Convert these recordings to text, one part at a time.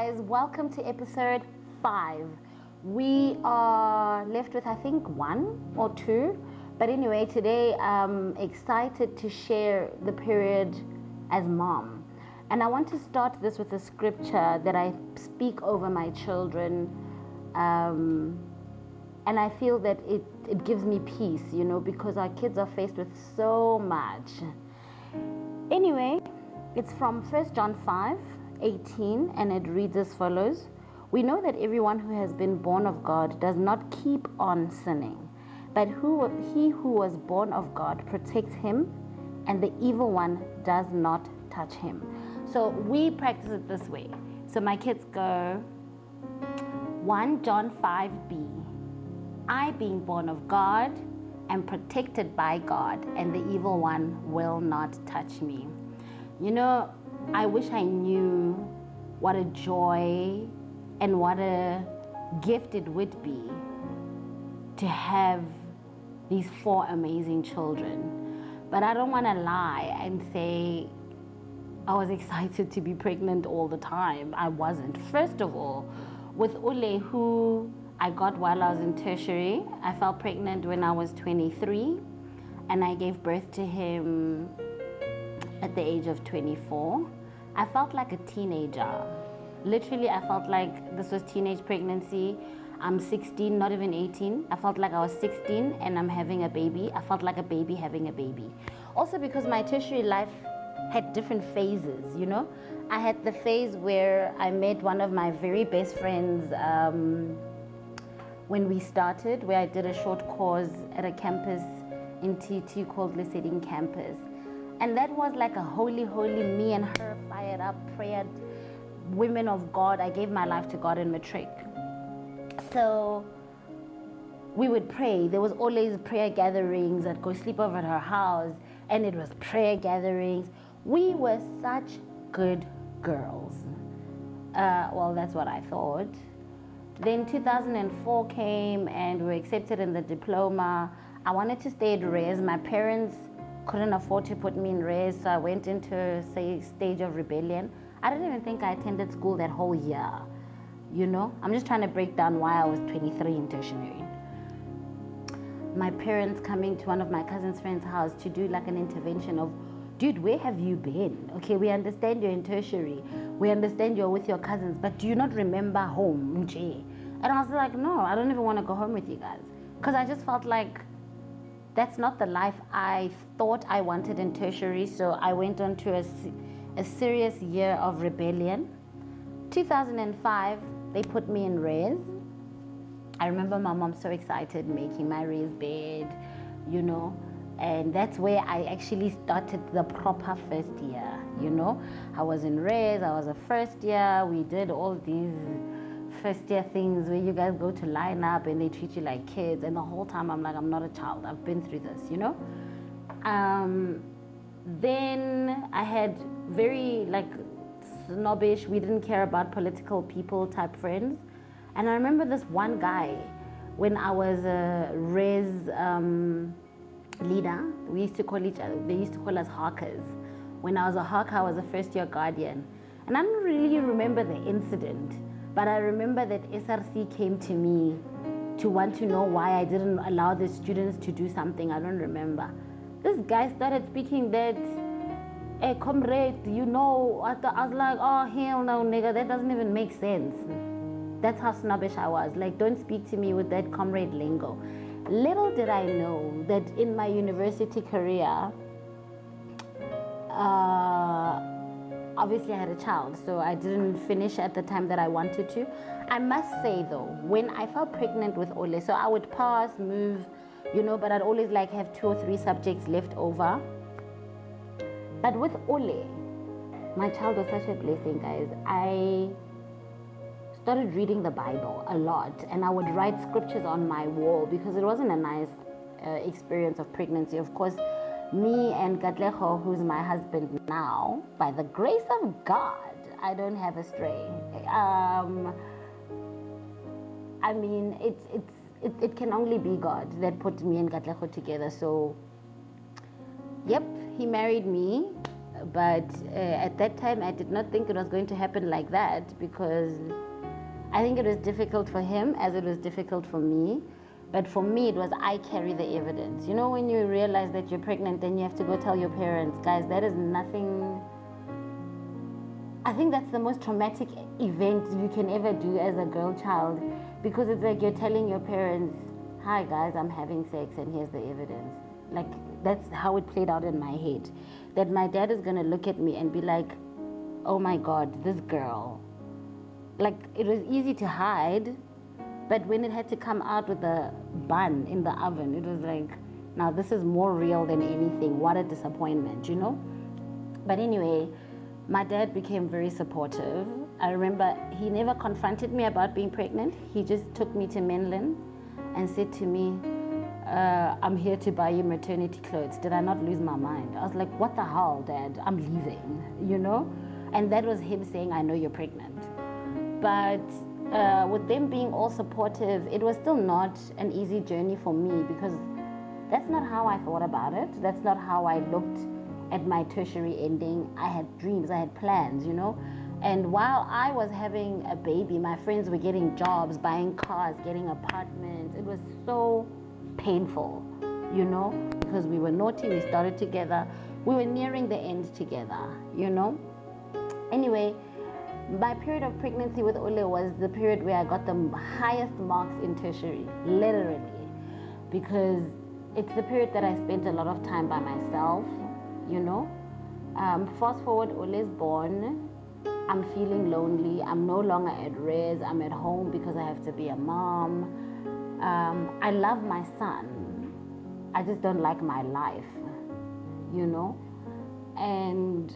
guys, welcome to episode 5. We are left with I think 1 or 2, but anyway, today I'm excited to share the period as mom. And I want to start this with a scripture that I speak over my children, and I feel that it gives me peace, because our kids are faced with so much. Anyway, it's from 1 John 5:18, and it reads as follows. We know that everyone who has been born of God does not keep on sinning, but he who was born of God protects him, and the evil one does not touch him. So we practice it this way. So my kids go, 1 John 5b, I being born of God am protected by God, and the evil one will not touch me. I wish I knew what a joy and what a gift it would be to have these 4 amazing children. But I don't want to lie and say I was excited to be pregnant all the time. I wasn't. First of all, with Ule, who I got while I was in tertiary, I fell pregnant when I was 23, and I gave birth to him at the age of 24. I felt like a teenager. Literally, I felt like this was teenage pregnancy. I'm 16, not even 18. I felt like I was 16 and I'm having a baby. I felt like a baby having a baby. Also because my tertiary life had different phases, I had the phase where I met one of my very best friends when we started, where I did a short course at a campus in TT called Lyceding Campus. And that was like a holy, me and her fired up, prayed, women of God. I gave my life to God in matric. So we would pray. There was always prayer gatherings. I'd go sleep over at her house, and it was prayer gatherings. We were such good girls. Well, that's what I thought. Then 2004 came, and we were accepted in the diploma. I wanted to stay at res. My parents couldn't afford to put me in res, so I went into a stage of rebellion. I don't even think I attended school that whole year. I'm just trying to break down why I was 23 in tertiary. My parents coming to one of my cousin's friend's house to do like an intervention of, dude, where have you been? Okay, we understand you're in tertiary. We understand you're with your cousins, but do you not remember home? And I was like, no, I don't even want to go home with you guys. Because I just felt like that's not the life I thought I wanted in tertiary. So I went on to a serious year of rebellion. 2005, they put me in res. I remember my mom so excited making my res bed, and that's where I actually started the proper first year, I was in res, I was a first year. We did all these first year things where you guys go to line up and they treat you like kids, and the whole time I'm like, I'm not a child, I've been through this, Then I had very snobbish, we didn't care about political people type friends. And I remember this one guy, when I was a res leader, they used to call us hawkers. When I was a hawker, I was a first year guardian. And I don't really remember the incident, but I remember that SRC came to me to want to know why I didn't allow the students to do something. I don't remember. This guy started speaking that, hey, comrade, I was like, oh, hell no, nigga, that doesn't even make sense. That's how snobbish I was. Like, don't speak to me with that comrade lingo. Little did I know that in my university career, obviously I had a child, so I didn't finish at the time that I wanted to. I must say though, when I fell pregnant with Ole, so I would pass, move, but I'd always have 2 or 3 subjects left over. But with Ole, my child was such a blessing, guys. I started reading the Bible a lot, and I would write scriptures on my wall because it wasn't a nice experience of pregnancy. Of course, me and Katleho, who's my husband now, by the grace of God, I don't have a stray. It can only be God that put me and Katleho together. So, yep, he married me But at that time, I did not think it was going to happen like that, because I think it was difficult for him as it was difficult for me. But for me, it was I carry the evidence. You know, when you realize that you're pregnant, then you have to go tell your parents, guys, that is nothing. I think that's the most traumatic event you can ever do as a girl child, because it's like you're telling your parents, hi guys, I'm having sex and here's the evidence. Like, that's how it played out in my head. That my dad is going to look at me and be like, oh my God, this girl. Like, it was easy to hide, but when it had to come out with a bun in the oven, it was like, now this is more real than anything. What a disappointment, you know? But anyway, my dad became very supportive. I remember he never confronted me about being pregnant. He just took me to Menlyn and said to me, I'm here to buy you maternity clothes. Did I not lose my mind? I was like, what the hell, Dad? I'm leaving, you know? And that was him saying, I know you're pregnant. But with them being all supportive, it was still not an easy journey for me, because that's not how I thought about it. That's not how I looked at my tertiary ending. I had dreams, I had plans, you know? And while I was having a baby, my friends were getting jobs, buying cars, getting apartments. It was so painful, you know, because we were naughty, we started together, we were nearing the end together, you know. Anyway, my period of pregnancy with Ole was the period where I got the highest marks in tertiary, literally, because it's the period that I spent a lot of time by myself, you know. Fast forward, Ole's born. I'm feeling lonely. I'm no longer at res. I'm at home because I have to be a mom. I love my son. I just don't like my life, you know. And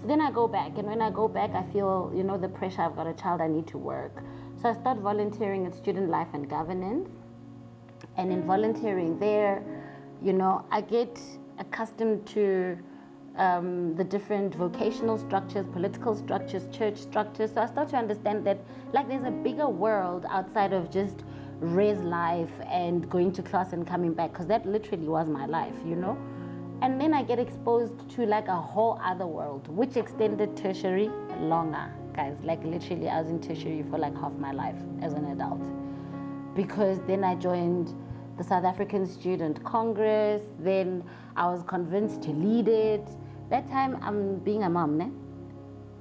then I go back. And when I go back, I feel, you know, the pressure. I've got a child. I need to work. So I start volunteering at Student Life and Governance. And in volunteering there, you know, I get accustomed to the different vocational structures, political structures, church structures. So I start to understand that, like, there's a bigger world outside of just res life and going to class and coming back, because that literally was my life, you know. And then I get exposed to like a whole other world, which extended tertiary longer, guys. Like, literally, I was in tertiary for like half my life as an adult, because then I joined the South African Student Congress. Then I was convinced to lead it. That time I'm being a mom, ne?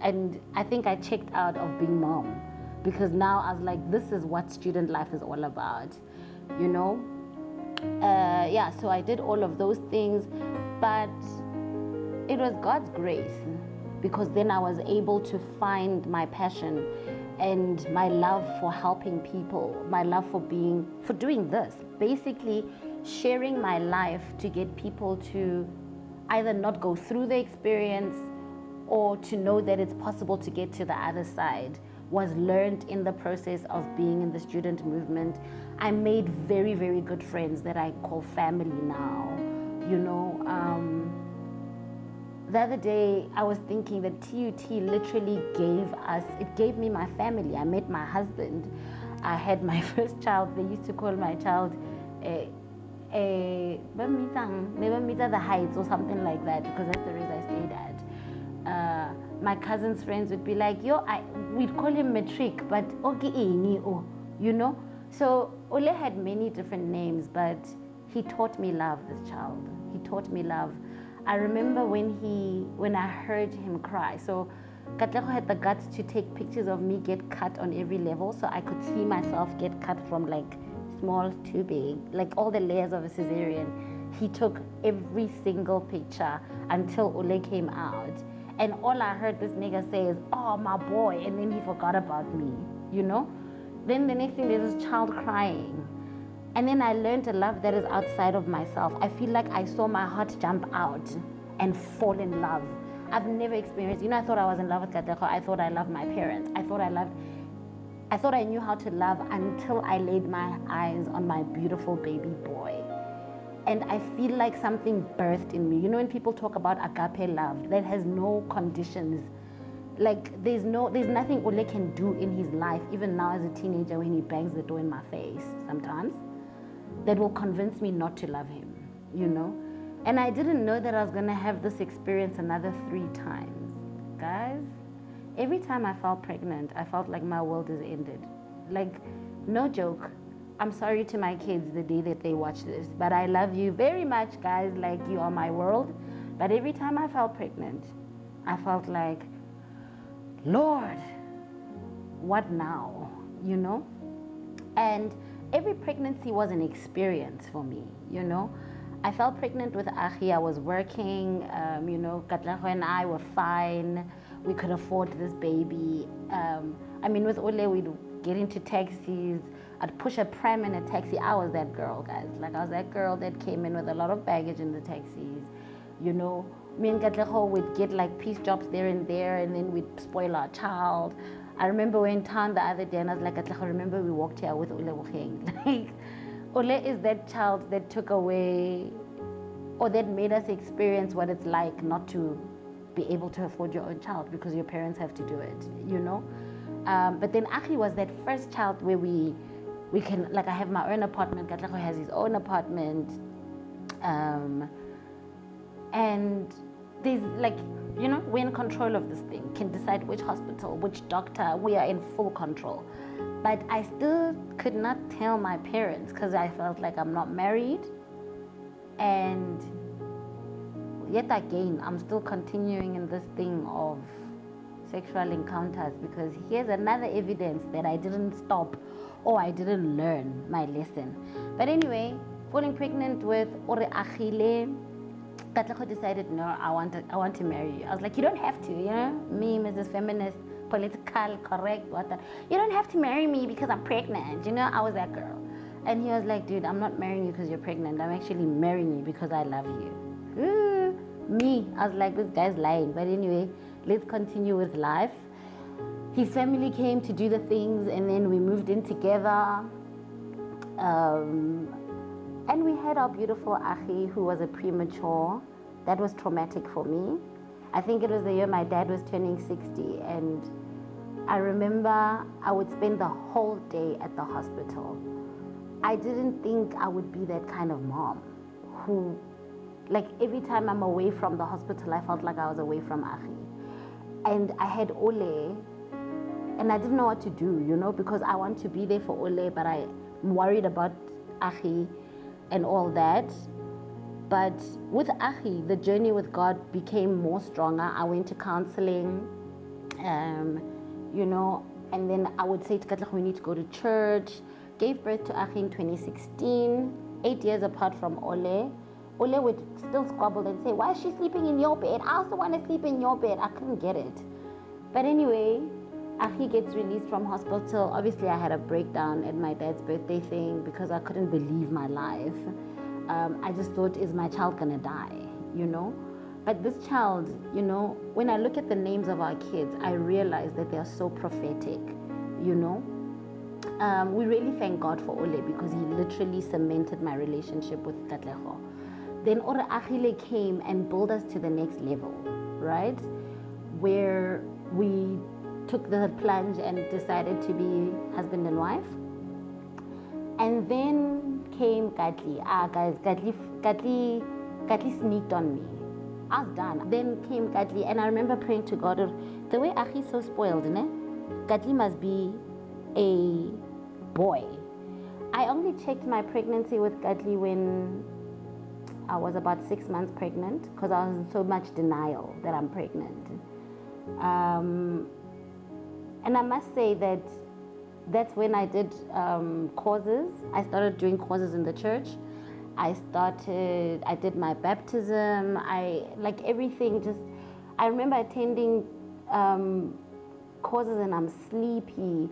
And I think I checked out of being mom, because now I was like, this is what student life is all about, you know? Yeah, so I did all of those things, but it was God's grace, because then I was able to find my passion and my love for helping people, my love for doing this, basically sharing my life to get people to either not go through the experience or to know that it's possible to get to the other side, was learned in the process of being in the student movement. I made very, very good friends that I call family now, you know. The other day, I was thinking that TUT literally gave me my family. I met my husband. I had my first child. They used to call my child Bamita the Heights or something like that, because that's the race I stayed at. My cousin's friends would be like, we'd call him Matric, but okay, you know. So Ole had many different names, but he taught me love, this child. He taught me love. I remember when I heard him cry. So Katlego had the guts to take pictures of me get cut on every level, so I could see myself get cut from like small to big, like all the layers of a cesarean. He took every single picture until Ole came out. And all I heard this nigga say is, oh, my boy, and then he forgot about me, you know? Then the next thing, there's this child crying. And then I learned a love that is outside of myself. I feel like I saw my heart jump out and fall in love. I've never experienced, you know, I thought I was in love with Katlego. I thought I loved my parents. I thought I knew how to love until I laid my eyes on my beautiful baby boy. And I feel like something birthed in me. You know, when people talk about agape love, that has no conditions. Like, there's nothing Ole can do in his life, even now as a teenager, when he bangs the door in my face sometimes, that will convince me not to love him, you know? And I didn't know that I was gonna have this experience another 3 times. Guys, every time I felt pregnant, I felt like my world is ended. Like, no joke. I'm sorry to my kids the day that they watch this, but I love you very much, guys. Like, you are my world. But every time I felt pregnant, I felt like, Lord, what now? You know? And every pregnancy was an experience for me, you know? I felt pregnant with Achi. I was working, you know, Katlaho and I were fine. We could afford this baby. I mean, with Ole, we'd get into taxis. I'd push a pram in a taxi. I was that girl, guys. Like, I was that girl that came in with a lot of baggage in the taxis. You know, me and Katlaho would get like piece jobs there and there, and then we'd spoil our child. I remember we were in town the other day, and I was like, Katlaho, remember we walked here with Ole Wucheng. Like, Ole is that child that took away, or that made us experience what it's like not to be able to afford your own child because your parents have to do it, you know? But then Achi was that first child where we can, like, I have my own apartment, Katlaho has his own apartment, and there's like, you know, we're in control of this thing, can decide which hospital, which doctor, we are in full control. But I still could not tell my parents because I felt like I'm not married. And yet again, I'm still continuing in this thing of sexual encounters because here's another evidence that I didn't stop or I didn't learn my lesson. But anyway, falling pregnant with Ore Achille, Katlaho decided, no, I want to marry you. I was like, you don't have to, you know, me, Mrs. Feminist, political correct, what the, you don't have to marry me because I'm pregnant, you know. I was that girl. And he was like, dude, I'm not marrying you because you're pregnant, I'm actually marrying you because I love you. Ooh, me, I was like, this guy's lying. But anyway, let's continue with life. His family came to do the things, and then we moved in together, and we had our beautiful Achi, who was a premature. That was traumatic for me. I think it was the year my dad was turning 60, and I remember I would spend the whole day at the hospital. I didn't think I would be that kind of mom who, like, every time I'm away from the hospital, I felt like I was away from Achi. And I had Ole, and I didn't know what to do, you know, because I want to be there for Ole, but I'm worried about Achi and all that. But with Achi, the journey with God became more stronger. I went to counseling, you know, and then I would say to Katla, we need to go to church. Gave birth to Achi in 2016, 8 years apart from Ole. Ole would still squabble and say, why is she sleeping in your bed? I also want to sleep in your bed. I couldn't get it. But anyway, Achi gets released from hospital. Obviously, I had a breakdown at my dad's birthday thing because I couldn't believe my life. I just thought, is my child gonna die, you know? But this child, you know, when I look at the names of our kids, I realize that they are so prophetic, you know? We really thank God for Ole because he literally cemented my relationship with Katleho. Then Ore Achille came and pulled us to the next level, right? Where we took the plunge and decided to be husband and wife. And then came Katli. Guys, Katli sneaked on me. I was done. Then came Katli, and I remember praying to God, the way Achi is so spoiled, né? Katli must be a boy. I only checked my pregnancy with Katli when I was about 6 months pregnant because I was in so much denial that I'm pregnant. And I must say that that's when I did courses. I started doing courses in the church. I did my baptism. Like everything just, I remember attending courses and I'm sleepy.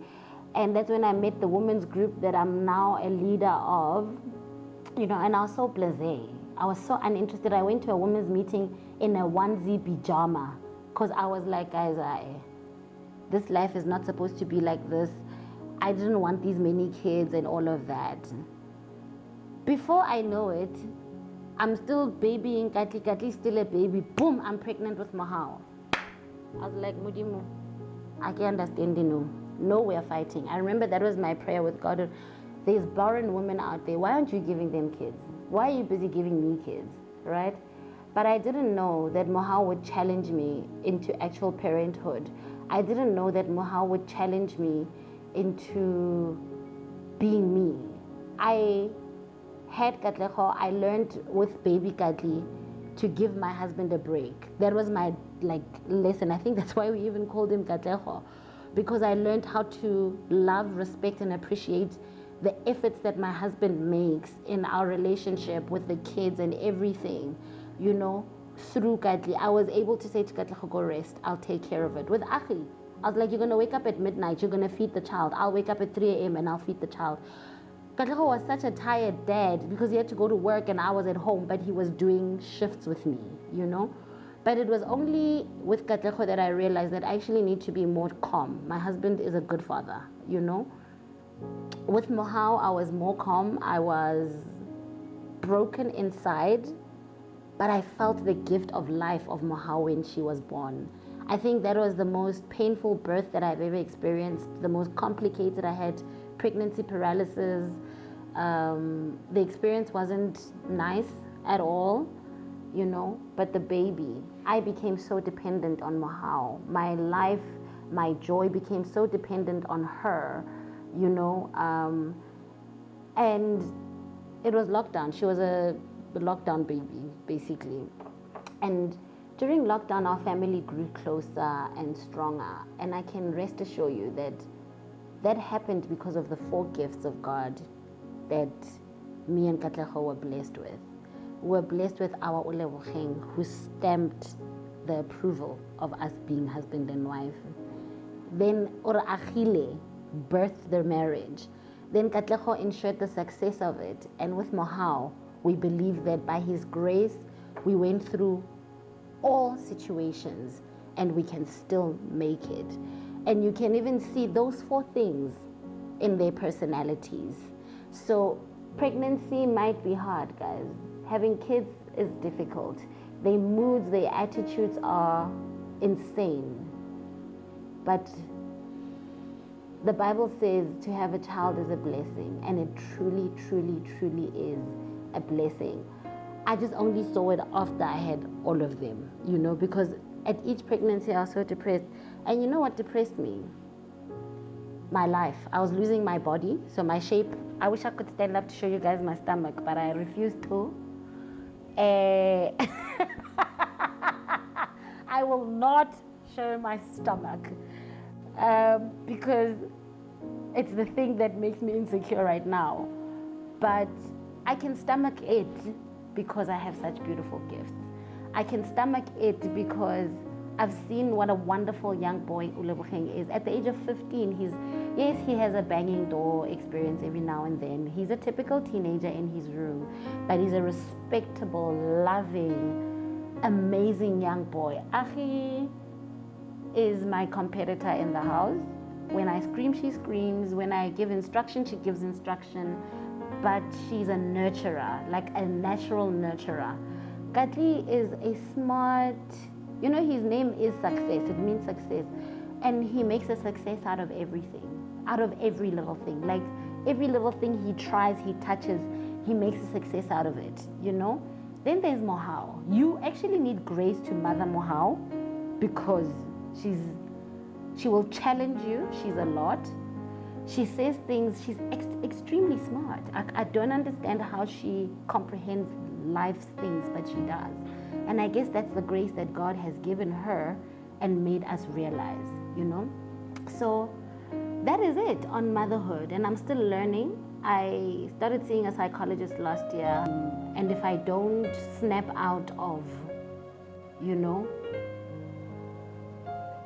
And that's when I met the women's group that I'm now a leader of, you know, and I was so blasé. I was so uninterested. I went to a women's meeting in a onesie pajama because I was like, guys, this life is not supposed to be like this. I didn't want these many kids and all of that. Before I know it, I'm still babying Katli. Katli's still a baby. Boom, I'm pregnant with Mahal. I was like, Mudimu, I can't understand, you know. No, we're fighting. I remember that was my prayer with God. There's barren women out there. Why aren't you giving them kids? Why are you busy giving me kids? right? But I didn't know that Mohau would challenge me into actual parenthood. I didn't know that Mohau would challenge me into being me. I had Katlego, I learned with baby Katli to give my husband a break. That was my lesson. I think that's why we even called him Katlego, because I learned how to love, respect, and appreciate the efforts that my husband makes in our relationship with the kids and everything, through Katli. I was able to say to Katlego, go rest, I'll take care of it. With Achi, I was like, you're going to wake up at midnight, you're going to feed the child. I'll wake up at 3 a.m. and I'll feed the child. Katlego was such a tired dad because he had to go to work and I was at home, but he was doing shifts with me, But it was only with Katlego that I realized that I actually need to be more calm. My husband is a good father, With Mohau, I was more calm. I was broken inside, but I felt the gift of life of Mohau when she was born. I think that was the most painful birth that I've ever experienced, the most complicated. I had pregnancy paralysis. The experience wasn't nice at all, but the baby, I became so dependent on Mohau. My life, my joy became so dependent on her, and it was lockdown. She was a lockdown baby, basically. And during lockdown, our family grew closer and stronger. And I can rest assure you that happened because of the 4 gifts of God that me and Katlego were blessed with. We were blessed with our Uleboheng, who stamped the approval of us being husband and wife. Then Achille birthed their marriage. Then Katlego ensured the success of it. And with Mohau, we believe that by his grace, we went through all situations and we can still make it. And you can even see those 4 things in their personalities. So pregnancy might be hard, guys. Having kids is difficult. Their moods, their attitudes are insane. But the Bible says to have a child is a blessing, and it truly, truly, truly is a blessing. I just only saw it after I had all of them, because at each pregnancy I was so depressed. And you know what depressed me? My life. I was losing my body, so my shape. I wish I could stand up to show you guys my stomach, but I refuse to. I will not show my stomach because it's the thing that makes me insecure right now. But I can stomach it because I have such beautiful gifts. I can stomach it because I've seen what a wonderful young boy Uleboheng is. At the age of 15, he has a banging door experience every now and then. He's a typical teenager in his room, but he's a respectable, loving, amazing young boy. Achi is my competitor in the house. When I scream, she screams. When I give instruction, she gives instruction. But she's a nurturer, like a natural nurturer. Katli is a smart, his name is success. It means success. And he makes a success out of everything, out of every little thing. Like every little thing he tries, he touches, he makes a success out of it, Then there's Mohau. You actually need grace to mother Mohau because she will challenge you. She's a lot. She says things, she's extremely smart. I don't understand how she comprehends life's things, but she does. And I guess that's the grace that God has given her and made us realize, So that is it on motherhood. And I'm still learning. I started seeing a psychologist last year. And if I don't snap out of,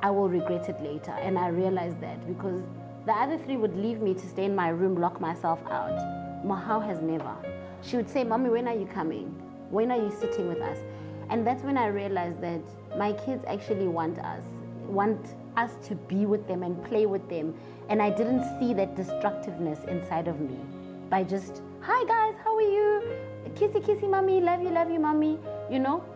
I will regret it later. And I realized that because the other 3 would leave me to stay in my room, lock myself out. Mohau has never. She would say, Mommy, when are you coming? When are you sitting with us? And that's when I realized that my kids actually want us to be with them and play with them. And I didn't see that destructiveness inside of me by just, hi guys, how are you? Kissy, kissy, mommy, love you, mommy.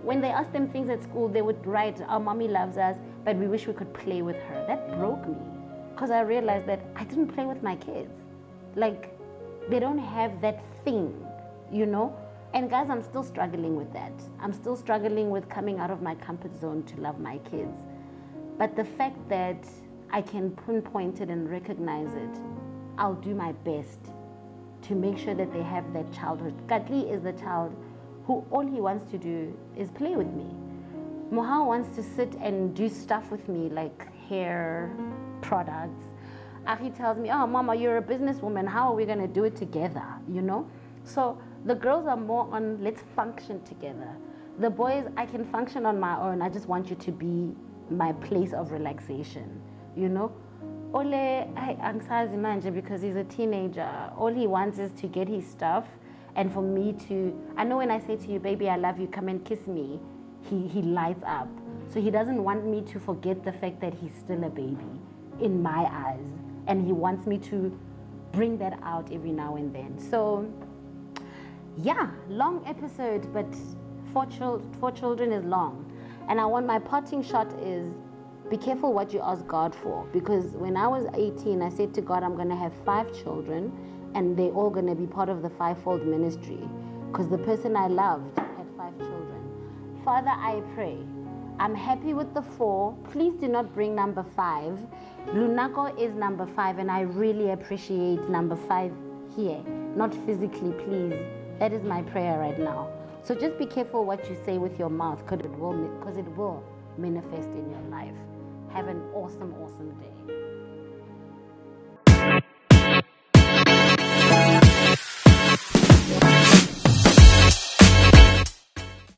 When they asked them things at school, they would write, our mommy loves us, but we wish we could play with her. That broke me because I realized that I didn't play with my kids. Like, they don't have that thing, And guys, I'm still struggling with that. I'm still struggling with coming out of my comfort zone to love my kids. But the fact that I can pinpoint it and recognize it, I'll do my best to make sure that they have that childhood. Katli is the child who all he wants to do is play with me. Moha wants to sit and do stuff with me like hair products. Ahi tells me, oh, Mama, you're a businesswoman. How are we going to do it together? You know? So the girls are more on let's function together. The boys, I can function on my own. I just want you to be my place of relaxation. You know? Ole, angsazi manje because he's a teenager. All he wants is to get his stuff and for me to, I know when I say to you, baby, I love you, come and kiss me, he lights up. So he doesn't want me to forget the fact that he's still a baby in my eyes. And he wants me to bring that out every now and then. So, yeah, long episode, but four children is long. And I want my parting shot is, be careful what you ask God for. Because when I was 18, I said to God, I'm going to have 5 children, and they're all going to be part of the fivefold ministry. Because the person I loved had 5 children. Father, I pray, I'm happy with the 4. Please do not bring number 5. Lunako is number 5, and I really appreciate number 5 here. Not physically, please. That is my prayer right now. So just be careful what you say with your mouth, because it will manifest in your life. Have an awesome, awesome day.